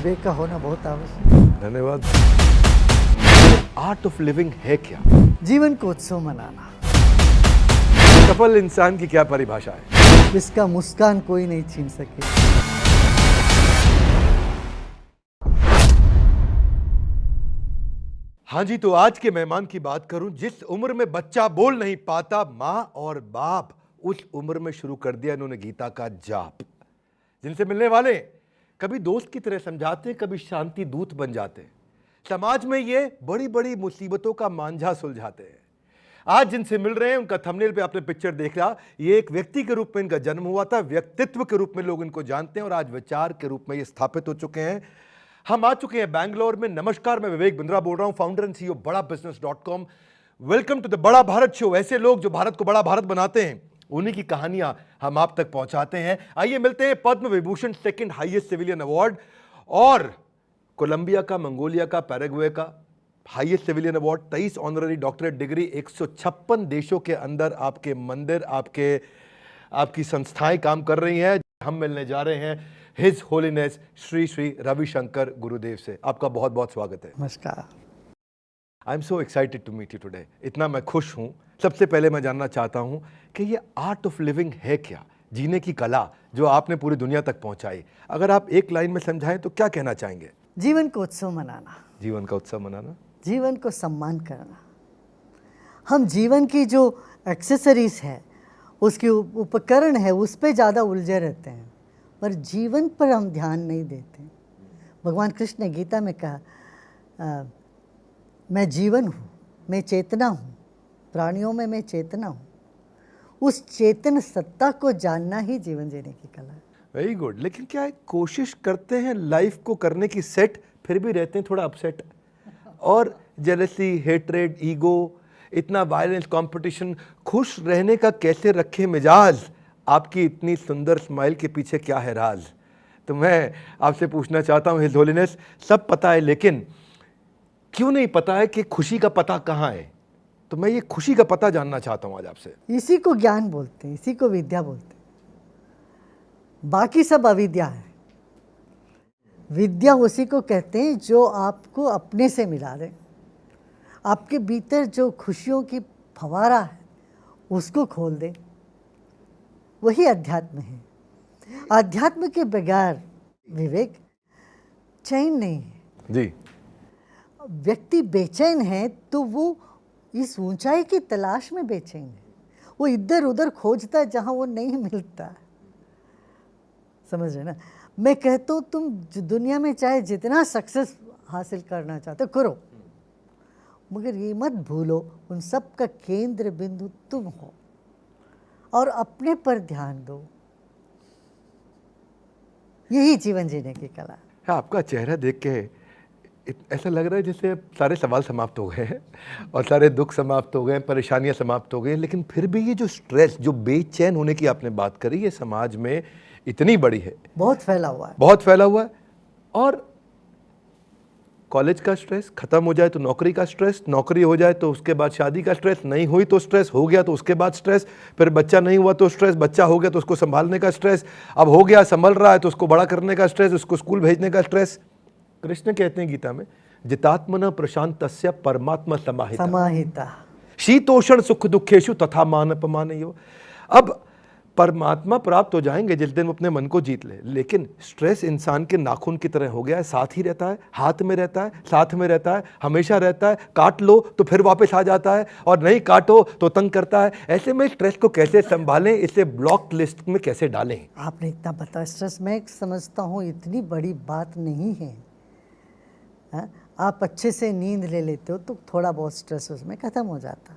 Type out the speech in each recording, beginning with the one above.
विवेक का होना बहुत आवश्यक है। धन्यवाद। आर्ट ऑफ लिविंग है क्या? जीवन को उत्सव मनाना, सफल इंसान की क्या परिभाषा है? जिसका मुस्कान कोई नहीं छीन सके। हाँ जी, तो आज के मेहमान की बात करूं, जिस उम्र में बच्चा बोल नहीं पाता, माँ और बाप उस उम्र में शुरू कर दिया इन्होंने गीता का जाप। जिनसे मिलने वाले कभी दोस्त की तरह समझाते, कभी शांति दूत बन जाते, समाज में ये बड़ी बड़ी मुसीबतों का मांझा सुलझाते हैं। आज जिनसे मिल रहे हैं उनका थंबनेल पे आपने पिक्चर देख लिया। ये एक व्यक्ति के रूप में इनका जन्म हुआ था, व्यक्तित्व के रूप में लोग इनको जानते हैं और आज विचार के रूप में ये स्थापित हो चुके हैं। हम आ चुके हैं बैंगलोर में। नमस्कार, मैं विवेक बिंद्रा बोल रहा हूं, फाउंडर एंड सीईओ बड़ा business.com। वेलकम टू द बड़ा भारत शो। ऐसे लोग जो भारत को बड़ा भारत बनाते हैं, उन्हीं की कहानियां हम आप तक पहुंचाते हैं। आइए मिलते हैं Padma Vibhushan, second highest civilian award, और कोलंबिया का, मंगोलिया का, पैराग्वे का highest civilian award, 23 honorary doctorate degree, 156 देशों के अंदर आपके मंदिर, आपकी संस्थाएं काम कर रही हैं। हम मिलने जा रहे हैं हिज होलीनेस श्री श्री रविशंकर गुरुदेव से। आपका बहुत बहुत स्वागत है। नमस्कार। I am so excited to meet you today. इतना मैं खुश हूं। सबसे पहले मैं जानना चाहता हूं कि ये आर्ट ऑफ लिविंग है क्या, जीने की कला जो आपने पूरी दुनिया तक पहुंचाई। अगर आप एक लाइन में समझाएं तो क्या कहना चाहेंगे? जीवन को उत्सव मनाना, जीवन का उत्सव मनाना, जीवन को सम्मान करना। हम जीवन की जो एक्सेसरीज है, उसकी उपकरण है, उस पे ज़्यादा उलझे रहते हैं, पर जीवन पर हम ध्यान नहीं देते। भगवान कृष्ण ने गीता में कहा, मैं जीवन हूँ, मैं चेतना हूँ, प्राणियों में मैं चेतना हूँ। उस चेतन सत्ता को जानना ही जीवन जीने की कला है। Very good. लेकिन क्या कोशिश करते हैं लाइफ को करने की सेट, फिर भी रहते हैं थोड़ा अपसेट, और जेलसी, हेट्रेड, ईगो, इतना वायलेंस, कंपटीशन। खुश रहने का कैसे रखे मिजाज? आपकी इतनी सुंदर स्माइल के पीछे क्या है राज? तो मैं आपसे पूछना चाहता हूँ, हिज होलीनेस, सब पता है लेकिन क्यों नहीं पता है कि खुशी का पता कहाँ है? तो मैं ये खुशी का पता जानना चाहता हूँ आज आपसे। इसी को ज्ञान बोलते हैं, इसी को विद्या बोलते हैं। बाकी सब अविद्या है। विद्या उसी को कहते हैं जो आपको अपने से मिला दे, आपके भीतर जो खुशियों की फवारा है उसको खोल दे, वही अध्यात्म है। अध्यात्म के बगैर विवेक चैन नहीं है जी। व्यक्ति बेचैन है तो वो इस ऊंचाई की तलाश में बेचैन है। वो इधर उधर खोजता है जहाँ वो नहीं मिलता। समझ रहे ना? मैं कहता हूँ तुम दुनिया में चाहे जितना सक्सेस हासिल करना चाहते हो करो, मगर ये मत भूलो उन सब का केंद्र बिंदु तुम हो, और अपने पर ध्यान दो। यही जीवन जीने की कला है। आपका चेहरा देख के ऐसा लग रहा है जैसे सारे सवाल समाप्त हो गए हैं और सारे दुख समाप्त हो गए हैं, परेशानियां समाप्त हो गई हैं, लेकिन फिर भी ये जो स्ट्रेस, जो बेचैन होने की आपने बात करी, ये समाज में इतनी बड़ी है, बहुत फैला हुआ है, बहुत फैला हुआ है। और कॉलेज का स्ट्रेस खत्म हो जाए तो नौकरी का स्ट्रेस, नौकरी हो जाए तो उसके बाद शादी का स्ट्रेस, नहीं हुई तो स्ट्रेस, हो गया तो उसके बाद स्ट्रेस, फिर बच्चा नहीं हुआ तो स्ट्रेस, बच्चा हो गया तो उसको संभालने का स्ट्रेस, अब हो गया संभल रहा है तो उसको बड़ा करने का स्ट्रेस, उसको स्कूल भेजने का स्ट्रेस। कृष्ण कहते हैं गीता में, जितात्मन प्रशांतस्य परमात्मा समाहिता, शीतोषण सुख दुखेषु तथा मान अपमानयो। अब परमात्मा प्राप्त हो जाएंगे जिस दिन वो अपने मन को जीत ले, लेकिन स्ट्रेस इंसान के नाखून की तरह हो गया है, साथ ही रहता है, हाथ में रहता है, साथ में रहता है, हमेशा रहता है। काट लो तो फिर वापस आ जाता है, और नहीं काटो तो तंग करता है। ऐसे में स्ट्रेस को कैसे संभालें, इसे ब्लॉक लिस्ट में कैसे डालें? आपने इतना बताया। स्ट्रेस मैं समझता हूँ इतनी बड़ी बात नहीं है। हा? आप अच्छे से नींद ले लेते हो तो थोड़ा बहुत स्ट्रेस उसमें ख़त्म हो जाता।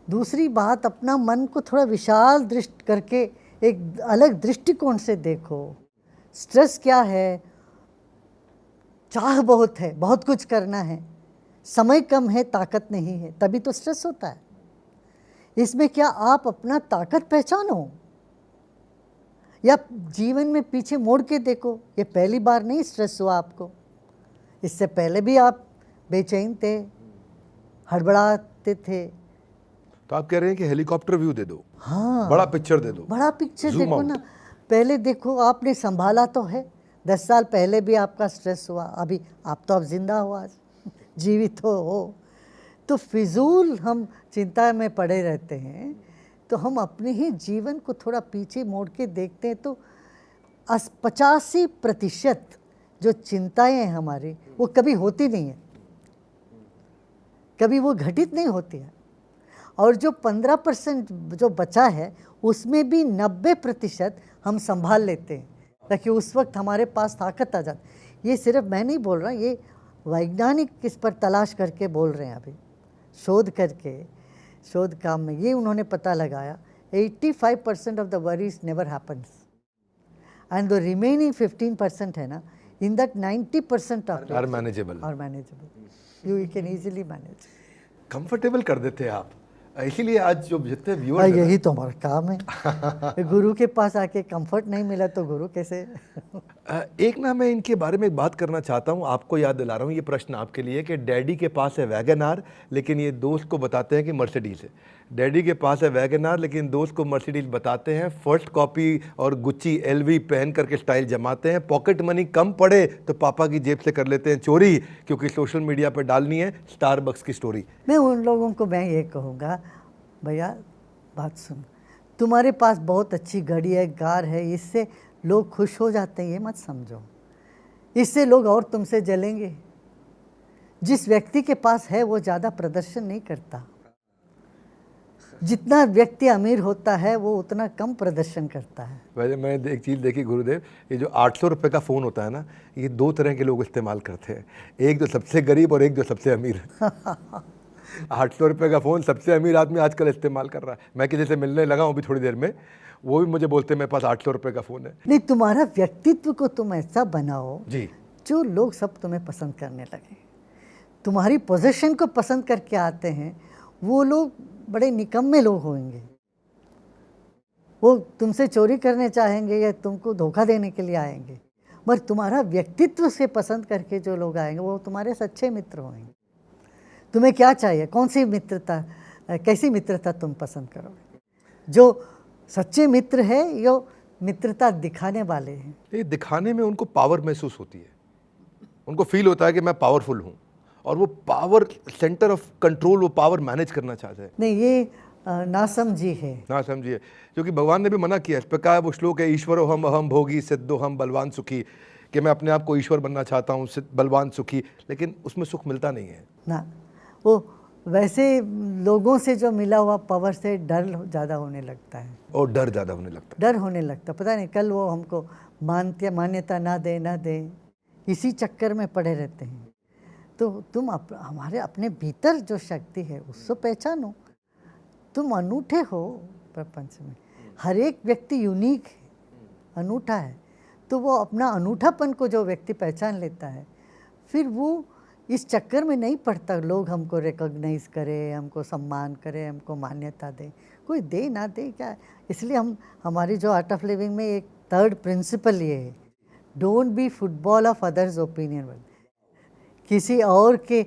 दूसरी बात, अपना मन को थोड़ा विशाल दृष्टि करके एक अलग दृष्टिकोण से देखो। स्ट्रेस क्या है? चाह बहुत है, बहुत कुछ करना है, समय कम है, ताकत नहीं है, तभी तो स्ट्रेस होता है। इसमें क्या आप अपना ताकत पहचानो, या जीवन में पीछे मोड़ के देखो। ये पहली बार नहीं स्ट्रेस हुआ आपको, इससे पहले भी आप बेचैन थे, हड़बड़ाते थे। तो आप कह रहे हैं कि हेलीकॉप्टर व्यू दे दो, हाँ, बड़ा पिक्चर दे दो, बड़ा पिक्चर Zoom देखो out। ना। पहले देखो, आपने संभाला तो है, 10 साल पहले भी आपका स्ट्रेस हुआ, अभी आप तो अब जिंदा हो, आज जीवित हो। तो फिजूल हम चिंता में पड़े रहते हैं। तो हम अपने ही जीवन को थोड़ा पीछे मोड़ के देखते हैं तो 85% जो चिंताएं हैं हमारी वो कभी होती नहीं है, कभी वो घटित नहीं होती है। और जो 15% जो बचा है उसमें भी 90% हम संभाल लेते हैं, ताकि उस वक्त हमारे पास ताकत आ जाती। ये सिर्फ मैं नहीं बोल रहा, ये वैज्ञानिक इस पर तलाश करके बोल रहे हैं, अभी शोध करके, शोध काम में ये उन्होंने पता लगाया 85% of the worries never happens and the remaining 15% है ना, in that 90% of are manageable, you can easily manage, comfortable कर देते हैं आप। इसीलिए आज जो जितने व्यूअर्स, यही तो हमारा काम है। गुरु के पास आके कंफर्ट नहीं मिला तो गुरु कैसे? एक ना मैं इनके बारे में एक बात करना चाहता हूँ, आपको याद दिला रहा हूँ, ये प्रश्न आपके लिए कि डैडी के पास है वैगन आर लेकिन ये दोस्त को बताते हैं कि मर्सिडीज है। डैडी के पास है वैगन आर लेकिन दोस्त को मर्सिडीज बताते हैं। फर्स्ट कॉपी और गुच्ची एलवी पहन करके स्टाइल जमाते हैं। पॉकेट मनी कम पड़े तो पापा की जेब से कर लेते हैं चोरी, क्योंकि सोशल मीडिया पर डालनी है स्टारबक्स की स्टोरी। मैं उन लोगों को मैं ये कहूँगा, भैया बात सुन, तुम्हारे पास बहुत अच्छी गाड़ी है, कार है, इससे लोग खुश हो जाते हैं, ये मत समझो। इससे लोग और तुमसे जलेंगे। जिस व्यक्ति के पास है वो ज़्यादा प्रदर्शन नहीं करता। जितना व्यक्ति अमीर होता है वो उतना कम प्रदर्शन करता है। वैसे मैंने एक चीज़ देखी गुरुदेव, ये जो 800 रुपये का फ़ोन होता है ना, ये 2 तरह के लोग इस्तेमाल करते हैं, एक जो सबसे गरीब और एक जो सबसे अमीर। 800 रुपये का फ़ोन सबसे अमीर आदमी आजकल इस्तेमाल कर रहा है। मैं किसी से मिलने लगा हूँ अभी थोड़ी देर में, वो भी मुझे बोलते हैं मेरे पास 800 रुपये का फ़ोन है। नहीं, तुम्हारा व्यक्तित्व को तुम ऐसा बनाओ जी, जो लोग सब तुम्हें पसंद करने लगे। तुम्हारी पोजीशन को पसंद करके आते हैं वो लोग बड़े निकम्मे लोग होंगे, वो तुमसे चोरी करने चाहेंगे या तुमको धोखा देने के लिए आएंगे। मगर तुम्हारा व्यक्तित्व से पसंद करके जो लोग आएंगे वो तुम्हारे सच्चे मित्र होंगे। तुम्हें क्या चाहिए, कौन सी मित्रता, कैसी मित्रता तुम पसंद करोगे? जो सच्चे मित्र है या मित्रता दिखाने वाले हैं? ये दिखाने में उनको पावर महसूस होती है, उनको फील होता है कि मैं पावरफुल हूँ, और वो पावर सेंटर ऑफ कंट्रोल, वो पावर मैनेज करना चाहते हैं। नहीं, ये नासमझी है। ना समझिए, क्योंकि भगवान ने भी मना किया, इस पर कहा वो श्लोक है, ईश्वरो हम अहम भोगी सिद्धो हम बलवान सुखी, कि मैं अपने आप को ईश्वर बनना चाहता हूँ, बलवान सुखी, लेकिन उसमें सुख मिलता नहीं है ना। वो वैसे लोगों से जो मिला हुआ पावर से डर ज़्यादा होने लगता है, और डर ज़्यादा होने लगता है। डर होने लगता, पता नहीं कल वो हमको मान्यता ना दे, इसी चक्कर में पड़े रहते हैं। तो तुम हमारे अपने भीतर जो शक्ति है उसको पहचानो। तुम अनूठे हो प्रपंच में, हर एक व्यक्ति यूनिक है, अनूठा है। तो वो अपना अनूठापन को जो व्यक्ति पहचान लेता है, फिर वो इस चक्कर में नहीं पड़ता लोग हमको रिकॉग्नाइज करें, हमको सम्मान करें, हमको मान्यता दें। कोई दे ना दे क्या, इसलिए हमारी जो आर्ट ऑफ लिविंग में एक 3rd प्रिंसिपल ये है, don't be football of others opinion. किसी और के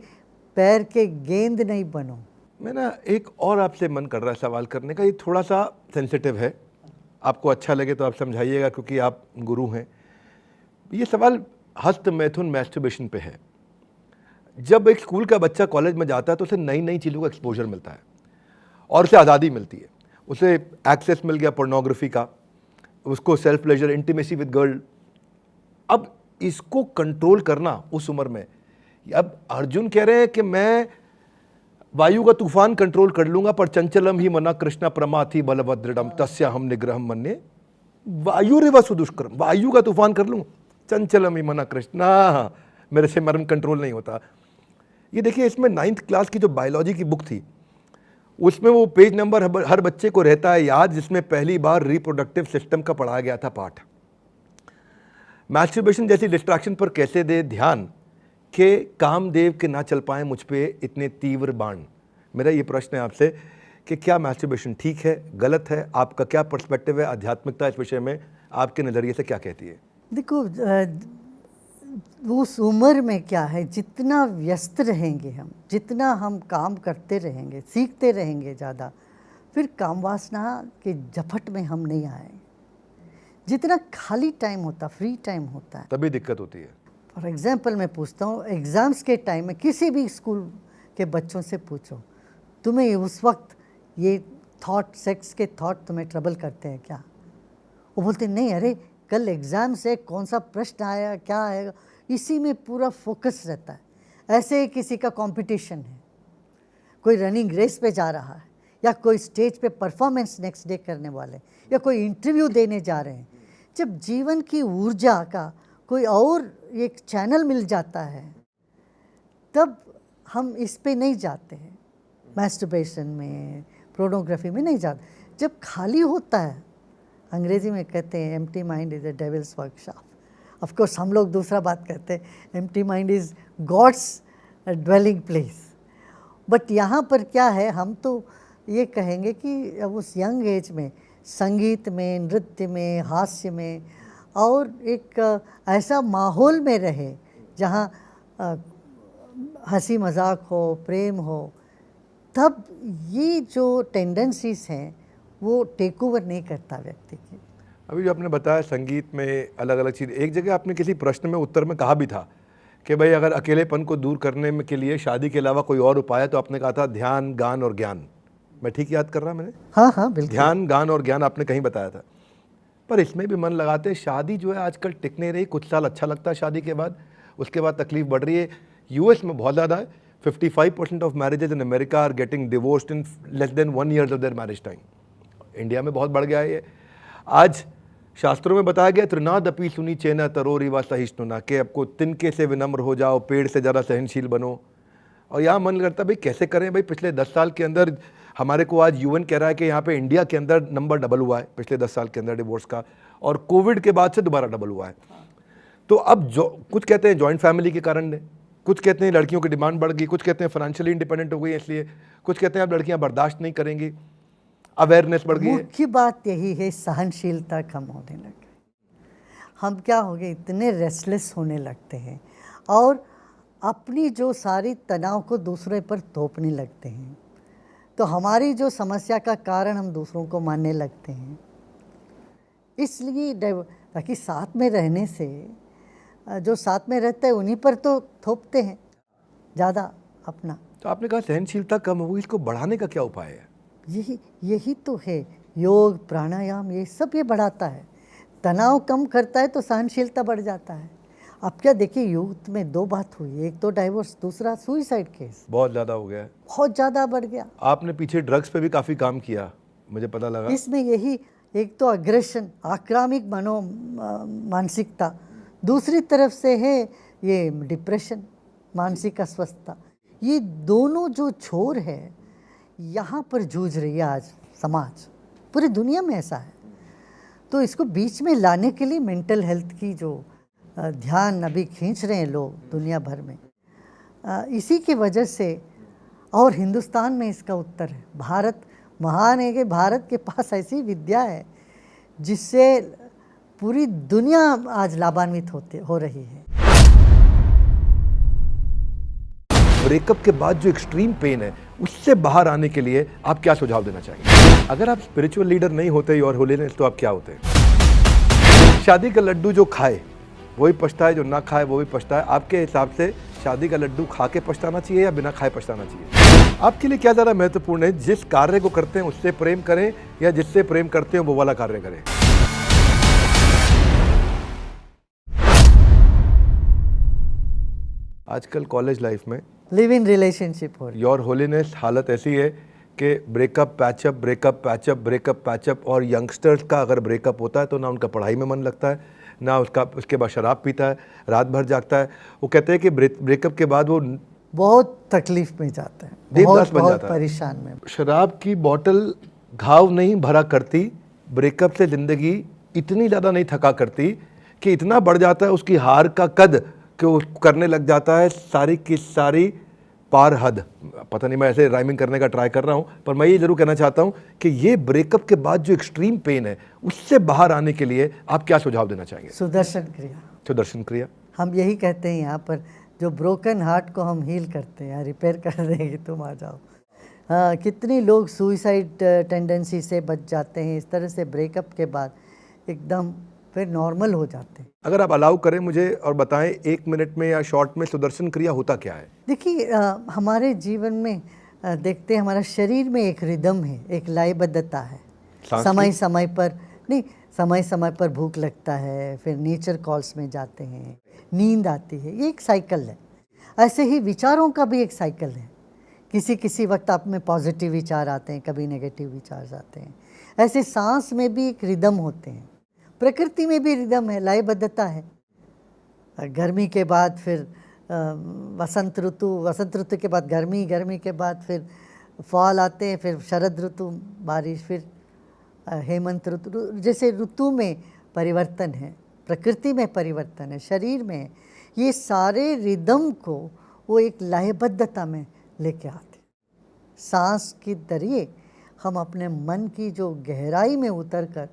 पैर के गेंद नहीं बनो। मैं ना एक और आपसे मन कर रहा है सवाल करने का, ये थोड़ा सा सेंसिटिव है, आपको अच्छा लगे तो आप समझाइएगा क्योंकि आप गुरु हैं। ये सवाल हस्त मैथुन मैस्टरबेशन पे है। जब एक स्कूल का बच्चा कॉलेज में जाता है तो उसे नई नई चीज़ों का एक्सपोजर मिलता है और उसे आज़ादी मिलती है। उसे एक्सेस मिल गया पोर्नोग्राफी का, उसको self pleasure, intimacy with girl. अब इसको कंट्रोल करना उस उम्र में, अब अर्जुन कह रहे हैं कि मैं वायु का तूफान कंट्रोल कर लूंगा, पर चंचलम ही मना कृष्णा प्रमाथि बलभद्रडम तस्या हम निग्रहम मन्ये वायु रेवा सुदुष्करम। वायु का तूफान कर लूँ, चंचलम ही मना कृष्णा, मेरे से मर्म कंट्रोल नहीं होता। ये देखिए, इसमें 9th क्लास की जो बायोलॉजी की बुक थी उसमें वो पेज नंबर हर बच्चे को रहता है याद, जिसमें पहली बार रिप्रोडक्टिव सिस्टम का पढ़ाया गया था पाठ। मैस्टरबेशन जैसी डिस्ट्रैक्शन पर कैसे दे ध्यान के कामदेव के ना चल पाए मुझ पे इतने तीव्र बाण। मेरा ये प्रश्न है आपसे कि क्या मैस्टरबेशन ठीक है, गलत है? आपका क्या पर्सपेक्टिव है? आध्यात्मिकता इस विषय में आपके नज़रिए से क्या कहती है? देखो, उस उम्र में क्या है, जितना व्यस्त रहेंगे हम, जितना हम काम करते रहेंगे, सीखते रहेंगे ज़्यादा, फिर काम वासना के झपट में हम नहीं आए। जितना खाली टाइम होता, फ्री टाइम होता है, तभी दिक्कत होती है। फॉर एग्जाम्पल मैं पूछता हूँ, एग्ज़ाम्स के टाइम में किसी भी स्कूल के बच्चों से पूछो, तुम्हें उस वक्त ये थॉट, सेक्स के थॉट तुम्हें ट्रबल करते हैं क्या? वो बोलते नहीं, अरे कल एग्ज़ाम से कौन सा प्रश्न आया, क्या आएगा, इसी में पूरा फोकस रहता है। ऐसे ही किसी का कंपटीशन है, कोई रनिंग रेस पे जा रहा है, या कोई स्टेज पे परफॉर्मेंस नेक्स्ट डे करने वाले, या कोई इंटरव्यू देने जा रहे हैं। जब जीवन की ऊर्जा का कोई और एक चैनल मिल जाता है, तब हम इस पे नहीं जाते हैं, मैस्टरबेशन में, पोर्नोग्राफी में नहीं जाते। जब खाली होता है, अंग्रेजी में कहते हैं empty mind is a devil's workshop. Of course हम लोग दूसरा बात कहते हैं, empty mind is God's dwelling place. But यहाँ पर क्या है, हम तो ये कहेंगे कि अब उस यंग एज में संगीत में, नृत्य में, हास्य में, और एक ऐसा माहौल में रहे जहाँ हंसी मजाक हो, प्रेम हो, तब ये जो टेंडेंसीज हैं वो टेक ओवर नहीं करता व्यक्ति की। अभी जो आपने बताया संगीत में अलग अलग चीज़, एक जगह आपने किसी प्रश्न में उत्तर में कहा भी था कि भाई अगर अकेलेपन को दूर करने में के लिए शादी के अलावा कोई और उपाय है, तो आपने कहा था ध्यान, गान और ज्ञान। मैं ठीक याद कर रहा मैंने? हाँ हाँ बिल्कुल। ध्यान, गान और ज्ञान आपने कहीं बताया था। पर इसमें भी मन लगाते, शादी जो है आजकल टिक नहीं रही। कुछ साल अच्छा लगता है शादी के बाद, उसके बाद तकलीफ बढ़ रही है। यूएस में बहुत ज़्यादा है, 55% of marriages in America are getting divorced in less than 1 year of their marriage time. India में बहुत बढ़ गया है ये। आज शास्त्रों में बताया गया, त्रिनादपि सुनी चेना तरोरी व सहिष्णुना, कि आपको तिनके से विनम्र हो जाओ, पेड़ से ज़रा सहनशील बनो। और यहाँ मन करता भाई कैसे करें भाई, पिछले 10 साल के अंदर हमारे को आज यूएन कह रहा है कि यहाँ पे इंडिया के अंदर नंबर डबल हुआ है पिछले 10 साल के अंदर डिवोर्स का, और कोविड के बाद से दोबारा डबल हुआ है। तो अब जो कुछ कहते हैं जॉइंट फैमिली के कारण है, कुछ कहते हैं लड़कियों की डिमांड बढ़ गई, कुछ कहते हैं फाइनेंशियली इंडिपेंडेंट हो गई इसलिए, कुछ कहते हैं अब लड़कियां बर्दाश्त नहीं करेंगी, अवेयरनेस बढ़ गई है। मुख्य बात यही है, सहनशीलता कम होने लगी। हम क्या हो गए, इतने रेस्टलेस होने लगते हैं और अपनी जो सारी तनाव को दूसरे पर थोपने लगते हैं। तो हमारी जो समस्या का कारण हम दूसरों को मानने लगते हैं। इसलिए ताकि साथ में रहने से, जो साथ में रहते हैं उन्हीं पर तो थोपते हैं ज़्यादा अपना। तो आपने कहा सहनशीलता कम हो गई, इसको बढ़ाने का क्या उपाय है? यही तो है, योग, प्राणायाम, ये सब ये बढ़ाता है। तनाव कम करता है तो सहनशीलता बढ़ जाता है। अब क्या देखिए, यूथ में 2 बात हुई, एक तो डाइवोर्स, दूसरा सुइसाइड केस बहुत ज़्यादा हो गया है, बहुत ज़्यादा बढ़ गया। आपने पीछे ड्रग्स पे भी काफ़ी काम किया, मुझे पता लगा। इसमें यही, एक तो अग्रेशन, आक्रामक मानसिकता, दूसरी तरफ से है ये डिप्रेशन, मानसिक अस्वस्थता। ये दोनों जो छोर है यहाँ पर जूझ रही है आज समाज, पूरी दुनिया में ऐसा है। तो इसको बीच में लाने के लिए मेंटल हेल्थ की जो ध्यान अभी खींच रहे हैं लोग दुनिया भर में, इसी की वजह से, और हिंदुस्तान में इसका उत्तर है। भारत महान है कि भारत के पास ऐसी विद्या है जिससे पूरी दुनिया आज लाभान्वित हो रही है। ब्रेकअप के बाद जो एक्सट्रीम पेन है उससे बाहर आने के लिए आप क्या सुझाव देना चाहेंगे? अगर आप स्पिरिचुअल लीडर नहीं होते और होलीनेस, तो आप क्या होते? शादी का लड्डू जो खाए वही पछताए, जो ना खाए वो भी पछताए। आपके हिसाब से शादी का लड्डू खा के पछताना चाहिए या बिना खाए पछताना चाहिए? आपके लिए क्या ज़्यादा महत्वपूर्ण है, जिस कार्य को करते हैं उससे प्रेम करें या जिससे प्रेम करते हैं वो वाला कार्य करें? आजकल कॉलेज लाइफ में लिव इन रिलेशनशिप हो रही है। योर होलीनेस हालत ऐसी है कि breakup patchup, breakup patchup, breakup patchup. और यंगस्टर्स का अगर ब्रेकअप होता है तो ना उनका पढ़ाई में मन लगता है, ना उसके बाद शराब पीता है, रात भर जागता है। वो कहते हैं कि ब्रेकअप के बाद वो बहुत तकलीफ में जाते हैं, देवदास बन बहुत जाता है। परेशान में। शराब की बोतल घाव नहीं भरा करती, ब्रेकअप से ज़िंदगी इतनी ज़्यादा नहीं थका करती कि इतना बढ़ जाता है उसकी हार का कद कि वो करने लग जाता है सारी की सारी पार हद। पता नहीं, मैं ऐसे राइमिंग करने का ट्राई कर रहा हूँ, पर मैं ये ज़रूर कहना चाहता हूँ कि ये ब्रेकअप के बाद जो एक्सट्रीम पेन है उससे बाहर आने के लिए आप क्या सुझाव देना चाहेंगे? सुदर्शन क्रिया। सुदर्शन क्रिया हम यही कहते हैं यहाँ पर, जो ब्रोकन हार्ट को हम हील करते हैं, रिपेयर कर देंगे, तुम आ जाओ। हाँ, कितने लोग सुइसाइड टेंडेंसी से बच जाते हैं इस तरह से ब्रेकअप के बाद एकदम फिर नॉर्मल हो जाते हैं। अगर आप अलाउ करें मुझे और बताएं 1 मिनट में या शॉर्ट में सुदर्शन क्रिया होता क्या है? देखिए हमारे जीवन में देखते हैं हमारा शरीर में एक रिदम है, एक लयबद्धता है। सांस समय की? समय पर नहीं, समय समय पर भूख लगता है, फिर नेचर कॉल्स में जाते हैं, नींद आती है, ये एक साइकिल है। ऐसे ही विचारों का भी एक साइकिल है। किसी किसी वक्त आप में पॉजिटिव विचार आते हैं, कभी नेगेटिव विचार आते हैं। ऐसे सांस में भी एक रिदम होते हैं, प्रकृति में भी रिदम है, लयबद्धता है। गर्मी के बाद फिर वसंत ऋतु के बाद गर्मी, गर्मी के बाद फिर फॉल आते हैं, फिर शरद ऋतु, बारिश, फिर हेमंत ऋतु। जैसे ऋतु में परिवर्तन है, प्रकृति में परिवर्तन है, शरीर में है। ये सारे रिदम को वो एक लयबद्धता में लेके आते। सांस के जरिए हम अपने मन की जो गहराई में उतर कर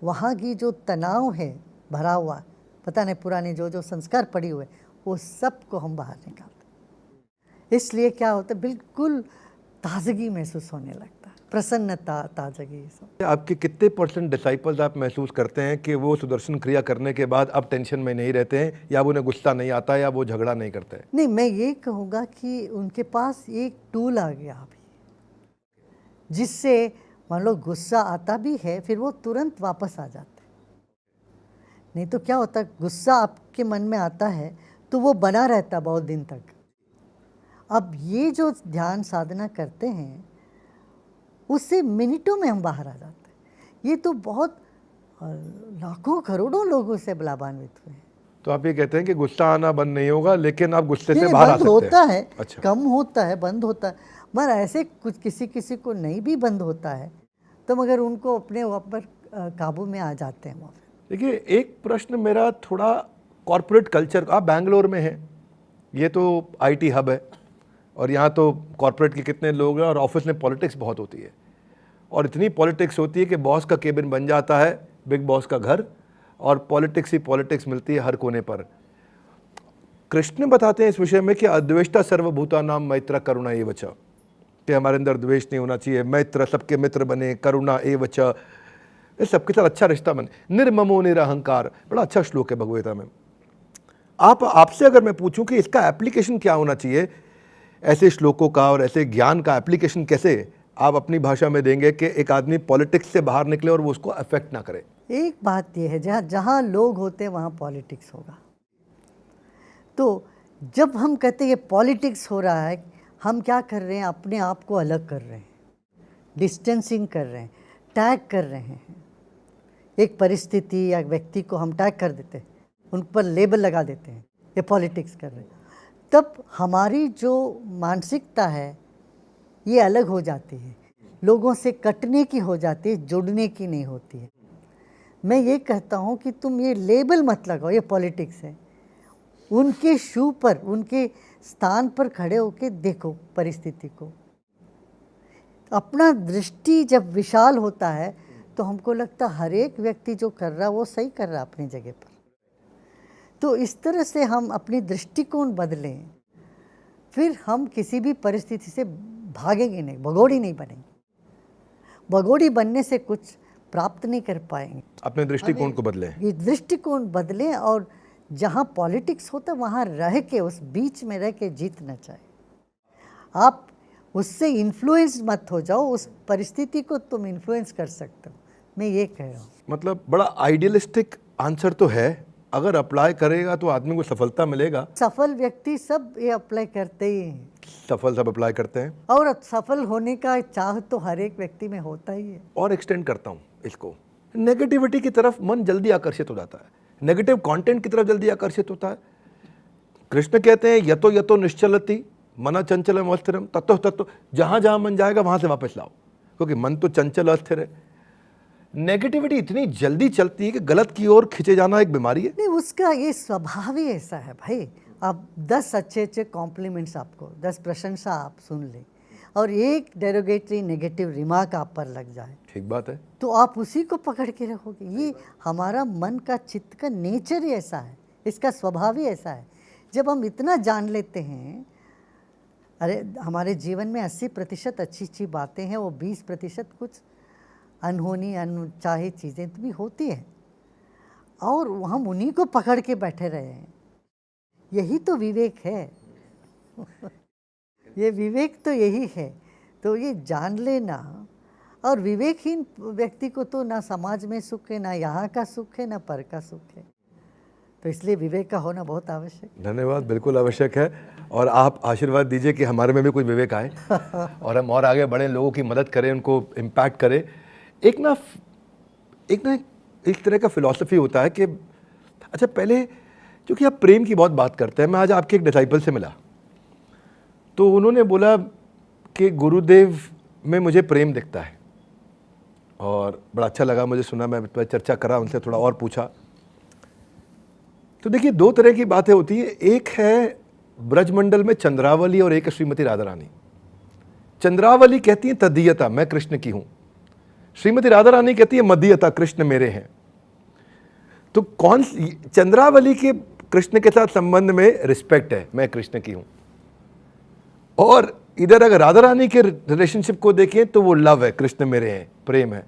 वहाँ की जो तनाव है भरा हुआ, पता नहीं पुराने जो संस्कार पड़े हुए, वो सब को हम बाहर निकालते। इसलिए क्या होता है, बिल्कुल ताजगी महसूस होने लगता है, प्रसन्नता, ताजगी सब। आपके कितने % डिसाइपल्स आप महसूस करते हैं कि वो सुदर्शन क्रिया करने के बाद अब टेंशन में नहीं रहते हैं, या वो उन्हें गुस्सा नहीं आता, या वो झगड़ा नहीं करते हैं? नहीं, मैं ये कहूँगा कि उनके पास एक टूल आ गया अभी, जिससे मान लो गुस्सा आता भी है, फिर वो तुरंत वापस आ जाते। नहीं तो क्या होता है, गुस्सा आपके मन में आता है तो वो बना रहता बहुत दिन तक। अब ये जो ध्यान साधना करते हैं उससे मिनटों में हम बाहर आ जाते हैं। ये तो बहुत लाखों करोड़ों लोगों से लाभान्वित हुए हैं। तो आप ये कहते हैं कि गुस्सा आना बंद नहीं होगा, लेकिन आप गुस्से से नहीं, बाहर आ बंद सकते होता हैं। है, अच्छा। कम होता है, बंद होता है, मगर ऐसे कुछ किसी किसी को नहीं भी बंद होता है, तो मगर उनको अपने ऊपर काबू में आ जाते हैं वो। देखिए, एक प्रश्न मेरा थोड़ा कॉर्पोरेट कल्चर, आप बैंगलोर में हैं, ये तो आईटी हब है, और यहाँ तो कॉर्पोरेट के कितने लोग हैं, और ऑफिस में पॉलिटिक्स बहुत होती है, और इतनी पॉलिटिक्स होती है कि बॉस का केबिन बन जाता है बिग बॉस का घर, और पॉलिटिक्स ही पॉलिटिक्स मिलती है हर कोने पर। कृष्ण बताते हैं इस विषय में कि अद्वेष्टा सर्वभूतानां मैत्र करुणा एव च, कि हमारे अंदर द्वेष नहीं होना चाहिए, मैत्र सबके मित्र बने, करुणा एव च, इस सबके साथ अच्छा रिश्ता बने, निर्ममो निरहंकार। बड़ा अच्छा श्लोक है भगवद्गीता में। आपसे अगर मैं पूछूं कि इसका एप्लीकेशन क्या होना चाहिए, ऐसे श्लोकों का और ऐसे ज्ञान का एप्लीकेशन कैसे आप अपनी भाषा में देंगे कि एक आदमी पॉलिटिक्स से बाहर निकले और वो उसको अफेक्ट ना करे? एक बात यह है, जहाँ जहाँ लोग होते हैं वहाँ पॉलिटिक्स होगा। तो जब हम कहते हैं ये पॉलिटिक्स हो रहा है, हम क्या कर रहे हैं, अपने आप को अलग कर रहे हैं, डिस्टेंसिंग कर रहे हैं, टैग कर रहे हैं। एक परिस्थिति या व्यक्ति को हम टैग कर देते हैं, उन पर लेबल लगा देते हैं, ये पॉलिटिक्स कर रहे हैं। तब हमारी जो मानसिकता है ये अलग हो जाती है, लोगों से कटने की हो जाती है, जुड़ने की नहीं होती है। मैं ये कहता हूँ कि तुम ये लेबल मत लगाओ, ये पॉलिटिक्स है। उनके शू पर, उनके स्थान पर खड़े होकर देखो परिस्थिति को। अपना दृष्टि जब विशाल होता है तो हमको लगता हर एक व्यक्ति जो कर रहा है वो सही कर रहा है अपनी जगह पर। तो इस तरह से हम अपनी दृष्टिकोण बदलें, फिर हम किसी भी परिस्थिति से भागेंगे नहीं, भगोड़ी नहीं बनेंगे। भगोड़ी बनने से कुछ प्राप्त नहीं कर पाएंगे। अपने दृष्टिकोण को बदलें, ये दृष्टिकोण बदलें, और जहाँ पॉलिटिक्स होता है वहाँ रह के, उस बीच में रह के जीतना चाहिए। आप उससे इन्फ्लुएंस मत हो जाओ, उस परिस्थिति को तुम इन्फ्लुएंस कर सकते हो, मैं ये कह रहा हूँ। मतलब बड़ा आइडियलिस्टिक आंसर तो है, अगर अप्लाई करेगा तो आदमी को सफलता मिलेगा। सफल व्यक्ति सब ये अप्लाई करते ही हैं, सफल सब अप्लाई करते हैं, और सफल होने का चाह तो हर एक व्यक्ति में होता ही है। और एक्सटेंड करता हूँ इसको, नेगेटिविटी की तरफ मन जल्दी आकर्षित हो जाता है, नेगेटिव कंटेंट की तरफ जल्दी आकर्षित होता है। कृष्ण कहते हैं यतो यतो निश्चलति मना चंचलम अस्थिरम ततो ततो, जहाँ जहाँ मन जाएगा वहाँ से वापस लाओ, क्योंकि मन तो चंचल अस्थिर है। नेगेटिविटी इतनी जल्दी चलती है कि गलत की ओर खींचे जाना एक बीमारी है। नहीं, उसका ये स्वभाव ही ऐसा है भाई। आप 10 अच्छे कॉम्प्लीमेंट्स, आपको 10 प्रशंसा आप सुन ले, और एक डेरोगेटरी नेगेटिव रिमार्क आप पर लग जाए, ठीक बात है, तो आप उसी को पकड़ के रखोगे। ये हमारा मन का, चित्त का नेचर ही ऐसा है, इसका स्वभाव ही ऐसा है। जब हम इतना जान लेते हैं, अरे हमारे जीवन में 80% अच्छी बातें हैं, वो 20% कुछ अनहोनी अनचाही चीज़ें भी होती हैं। और हम उन्हीं को पकड़ के बैठे रहे हैं। यही तो विवेक है। ये विवेक तो यही है। तो ये जान लेना, और विवेकहीन व्यक्ति को तो ना समाज में सुख है, ना यहाँ का सुख है, ना पर का सुख है। तो इसलिए विवेक का होना बहुत आवश्यक है। धन्यवाद, बिल्कुल आवश्यक है। और आप आशीर्वाद दीजिए कि हमारे में भी कुछ विवेक आए और हम और आगे बढ़े, लोगों की मदद करें, उनको इम्पैक्ट करें। एक ना इस तरह का फिलॉसफी होता है कि अच्छा, पहले क्योंकि आप प्रेम की बहुत बात करते हैं, मैं आज आपके एक डिसाइपल से मिला तो उन्होंने बोला कि गुरुदेव में मुझे प्रेम दिखता है, और बड़ा अच्छा लगा मुझे, सुना, मैं चर्चा करा उनसे, थोड़ा और पूछा। तो देखिए, दो तरह की बातें होती है। एक है ब्रजमंडल में चंद्रावली और एक है श्रीमती राधा रानी। चंद्रावली कहती है तदीयता, मैं कृष्ण की हूं। श्रीमती राधा रानी कहती है मदीयता, कृष्ण मेरे हैं। तो कौन, चंद्रावली के कृष्ण के साथ संबंध में रिस्पेक्ट है, मैं कृष्ण की हूं, और इधर अगर राधा रानी के रिलेशनशिप को देखें तो वो लव है, कृष्ण मेरे हैं, प्रेम है।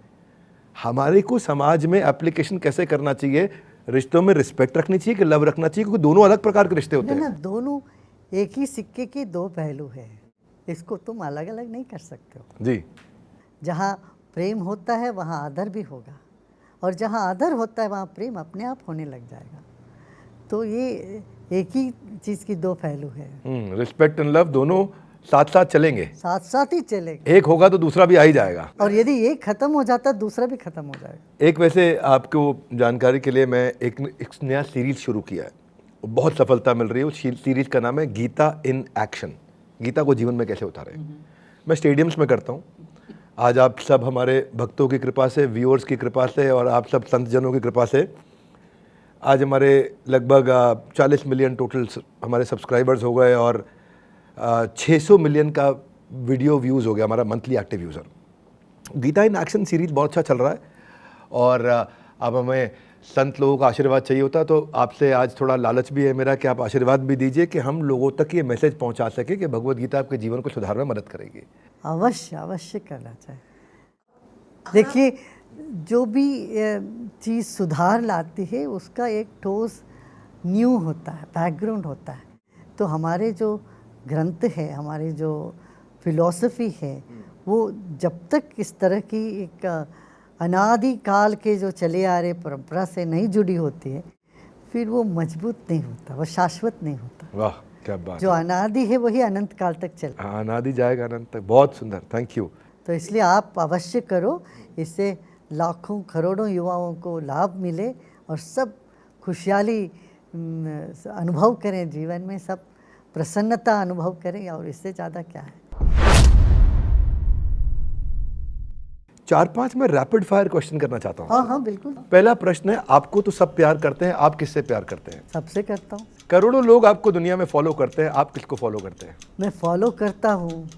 हमारे को समाज में एप्लीकेशन कैसे करना चाहिए? रिश्तों में रिस्पेक्ट रखनी चाहिए कि लव रखना चाहिए? क्योंकि दोनों अलग प्रकार के रिश्ते होते हैं ना, दोनों एक ही सिक्के के दो पहलू है। इसको तुम अलग अलग नहीं कर सकते हो जी। जहाँ प्रेम होता है वहाँ आदर भी होगा, और जहाँ आदर होता है वहाँ प्रेम अपने आप होने लग जाएगा। तो ये एक ही चीज़ की दो पहलू है। रिस्पेक्ट एंड लव दोनों साथ साथ चलेंगे, साथ साथ ही चलेगा। एक होगा तो दूसरा भी आ ही जाएगा, और यदि एक खत्म हो जाता दूसरा भी खत्म हो जाएगा। एक वैसे आपको जानकारी के लिए मैं एक नया सीरीज शुरू किया है, बहुत सफलता मिल रही है। उस सीरीज का नाम है गीता इन एक्शन। गीता को जीवन में कैसे उतारें। मैं स्टेडियम्स में करता हूँ। आज आप सब हमारे भक्तों की कृपा से, व्यूअर्स की कृपा से, और आप सब संत जनों की कृपा से आज हमारे लगभग 40 मिलियन टोटल हमारे सब्सक्राइबर्स हो गए, और 600 मिलियन का वीडियो व्यूज़ हो गया हमारा monthly active user. Gita in action series बहुत अच्छा चल रहा है, और अब हमें संत लोगों का आशीर्वाद चाहिए होता, तो आपसे आज थोड़ा लालच भी है मेरा कि आप आशीर्वाद भी दीजिए कि हम लोगों तक ये मैसेज पहुंचा सके कि भगवत गीता आपके जीवन को सुधारने में मदद करेगी। अवश्य अवश्य करना चाहिए। देखिए, जो भी चीज़ सुधार लाती है उसका एक ठोस न्यू होता है, बैकग्राउंड होता है। तो हमारे जो ग्रंथ है, हमारे जो फिलॉसफी है, वो जब तक इस तरह की एक अनादि काल के जो चले आ रहे परंपरा से नहीं जुड़ी होती है, फिर वो मजबूत नहीं होता, वो शाश्वत नहीं होता। वाह, क्या बात। जो अनादि है वही अनंत काल तक चले। हाँ, अनादि जाएगा अनंत तक। बहुत सुंदर, थैंक यू। तो इसलिए आप अवश्य करो, इससे लाखों करोड़ों युवाओं को लाभ मिले और सब खुशहाली अनुभव करें जीवन में, सब प्रसन्नता अनुभव करें, और इससे ज़्यादा क्या है। 4-5 मैं रैपिड फायर क्वेश्चन करना चाहता हूँ। हाँ हाँ बिल्कुल। पहला प्रश्न है, आपको तो सब प्यार करते हैं, आप किससे प्यार करते हैं? सबसे करता हूँ। करोड़ों लोग आपको दुनिया में फॉलो करते हैं, आप किसको फॉलो करते हैं? मैं फॉलो करता हूँ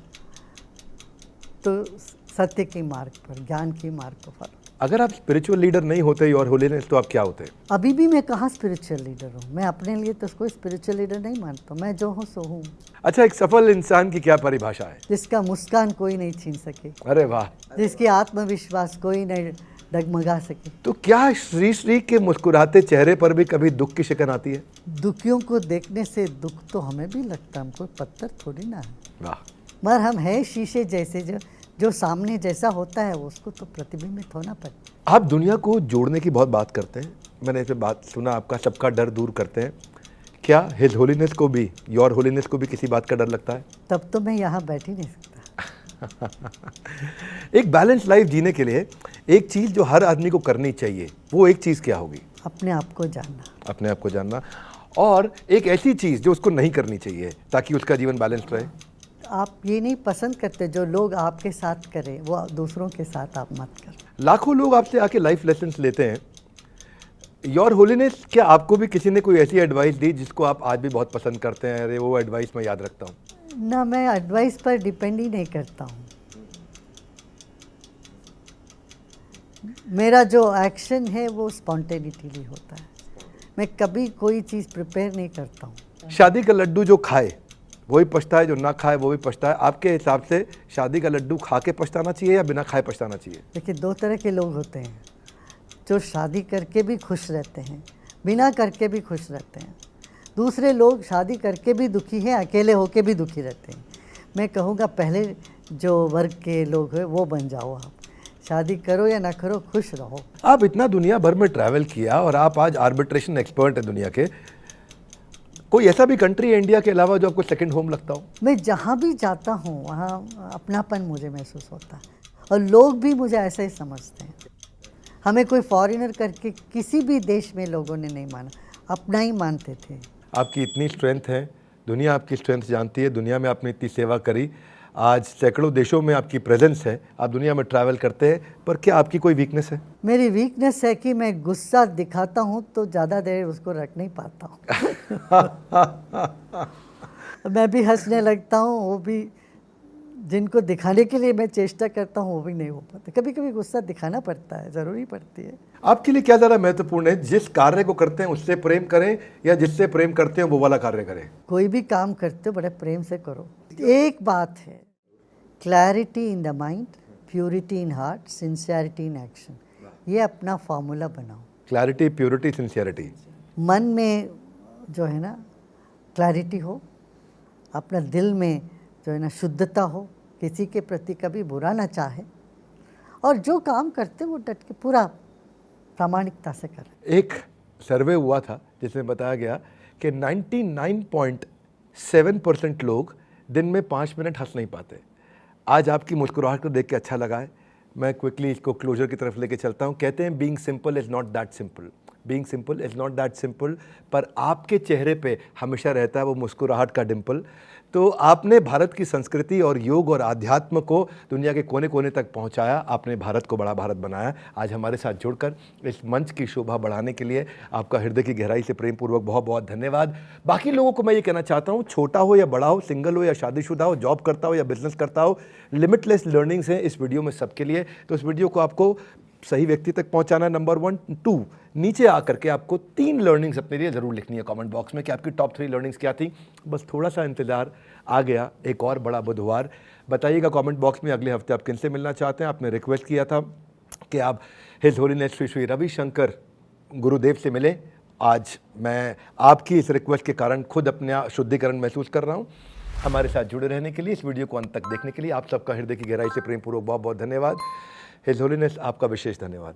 तो सत्य के मार्ग पर, ज्ञान के मार्ग को फॉलो। अगर आप स्पिरिचुअल लीडर नहीं होते योर होलीनेस, तो आप क्या होते हैं? अभी भी मैं कहाँ स्पिरिचुअल लीडर हूँ। मैं अपने लिए तो कोई स्पिरिचुअल लीडर नहीं मानता। मैं जो हूँ सो हूँ। अच्छा, एक सफल इंसान की क्या परिभाषा है? जिसका मुस्कान कोई नहीं छीन सके, अरे वाह। जिसकी आत्मविश्वास कोई नहीं डगमगा सके। तो क्या श्री श्री के मुस्कुराते चेहरे पर भी कभी दुख की शिकन आती है? दुखियों को देखने से दुख तो हमें भी लगता है, हम कोई पत्थर थोड़ी ना है। वाह। मगर हम है शीशे जैसे, जो सामने जैसा होता है उसको तो प्रतिबिंबित होना पड़ता। आप दुनिया को जोड़ने की बहुत बात करते हैं, मैंने इसे बात सुना, आपका सबका डर दूर करते हैं। क्या हिज होलीनेस को भी, योर होलीनेस को भी किसी बात का डर लगता है? तब तो मैं यहाँ बैठ ही नहीं सकता। एक बैलेंस लाइफ जीने के लिए एक चीज़ जो हर आदमी को करनी चाहिए, वो एक चीज़ क्या होगी? अपने आप को जानना। अपने आप को जानना। और एक ऐसी चीज़ जो उसको नहीं करनी चाहिए ताकि उसका जीवन बैलेंस रहे। आप ये नहीं पसंद करते जो लोग आपके साथ करें, वो दूसरों के साथ आप मत करें। लाखों लोग आपसे आके लाइफ लेसन्स लेते हैं। योर होलीनेस, क्या आपको भी किसी ने कोई ऐसी एडवाइस दी जिसको आप आज भी बहुत पसंद करते हैं? अरे वो एडवाइस मैं याद रखता हूँ। ना, मैं एडवाइस पर डिपेंड ही नहीं करता हूँ। मेरा जो एक्शन है वो स्पॉन्टेनिटीली होता है। मैं कभी कोई चीज़ प्रिपेयर नहीं करता हूँ। शादी का लड्डू जो खाए वही पछताए, जो ना खाए वो भी पछताए। आपके हिसाब से शादी का लड्डू खा के पछताना चाहिए या बिना खाए पछताना चाहिए? देखिए, दो तरह के लोग होते हैं। जो शादी करके भी खुश रहते हैं, बिना करके भी खुश रहते हैं। दूसरे लोग शादी करके भी दुखी हैं, अकेले होके भी दुखी रहते हैं। मैं कहूँगा पहले जो वर्ग के लोग हैं वो बन जाओ आप। शादी करो या ना करो, खुश रहो। आप इतना दुनिया भर में ट्रैवल किया और आप आज आर्बिट्रेशन एक्सपर्ट हैं दुनिया के। कोई ऐसा भी कंट्री है इंडिया के अलावा जो आपको सेकंड होम लगता हो? मैं जहाँ भी जाता हूँ वहाँ अपनापन मुझे महसूस होता है और लोग भी मुझे ऐसे ही समझते हैं। हमें कोई फॉरेनर करके किसी भी देश में लोगों ने नहीं माना, अपना ही मानते थे। आपकी इतनी स्ट्रेंथ है, दुनिया आपकी स्ट्रेंथ जानती है, दुनिया में आपने इतनी सेवा करी, आज सैकड़ों देशों में आपकी प्रेजेंस है, आप दुनिया में ट्रैवल करते हैं, पर क्या आपकी कोई वीकनेस है? मेरी वीकनेस है कि मैं गुस्सा दिखाता हूँ तो ज़्यादा देर उसको रख नहीं पाता हूँ। मैं भी हंसने लगता हूँ, वो भी जिनको दिखाने के लिए मैं चेष्टा करता हूँ वो भी नहीं हो पाता। कभी कभी गुस्सा दिखाना पड़ता है, ज़रूरी पड़ती है। आपके लिए क्या ज़्यादा महत्वपूर्ण है, जिस कार्य को करते हैं उससे प्रेम करें या जिससे प्रेम करते हैं वो वाला कार्य करें? कोई भी काम करते हो बड़े प्रेम से करो। एक बात है, clarity in the mind, purity in heart, sincerity in action. ये अपना फार्मूला बनाओ। Clarity, purity, sincerity. मन में जो है ना क्लैरिटी हो, अपना दिल में जो है ना शुद्धता हो, किसी के प्रति कभी बुरा ना चाहे, और जो काम करते वो डट के पूरा प्रामाणिकता से करें। एक सर्वे हुआ था जिसमें बताया गया कि 99.7% लोग दिन में 5 मिनट हंस नहीं पाते। आज आपकी मुस्कुराहट को देख के अच्छा लगा है। मैं क्विकली इसको क्लोजर की तरफ लेके चलता हूँ। कहते हैं being simple is not that simple, being simple is not that simple, पर आपके चेहरे पे हमेशा रहता है वो मुस्कुराहट का डिम्पल। तो आपने भारत की संस्कृति और योग और आध्यात्म को दुनिया के कोने कोने तक पहुंचाया, आपने भारत को बड़ा भारत बनाया। आज हमारे साथ जुड़कर इस मंच की शोभा बढ़ाने के लिए आपका हृदय की गहराई से प्रेम पूर्वक बहुत बहुत धन्यवाद। बाकी लोगों को मैं ये कहना चाहता हूँ, छोटा हो या बड़ा हो, सिंगल हो या शादीशुदा हो, जॉब करता हो या बिजनेस करता हो, लिमिटलेस लर्निंग्स हैं इस वीडियो में सबके लिए। तो इस वीडियो को आपको सही व्यक्ति तक पहुंचाना, नंबर 1। 2, नीचे आकर के आपको 3 लर्निंग्स अपने लिए ज़रूर लिखनी है कमेंट बॉक्स में कि आपकी टॉप 3 लर्निंग्स क्या थी। बस थोड़ा सा इंतज़ार, आ गया एक और बड़ा बुधवार। बताइएगा कमेंट बॉक्स में अगले हफ्ते आप किनसे मिलना चाहते हैं। आपने रिक्वेस्ट किया था कि आप हिज होलीनेस श्री श्री रविशंकर गुरुदेव से मिलें। आज मैं आपकी इस रिक्वेस्ट के कारण खुद अपना शुद्धिकरण महसूस कर रहा हूँ। हमारे साथ जुड़े रहने के लिए, इस वीडियो को अंत तक देखने के लिए आप सबका हृदय की गहराई से प्रेम पूर्वक बहुत बहुत धन्यवाद। हिज होलीनेस आपका विशेष धन्यवाद।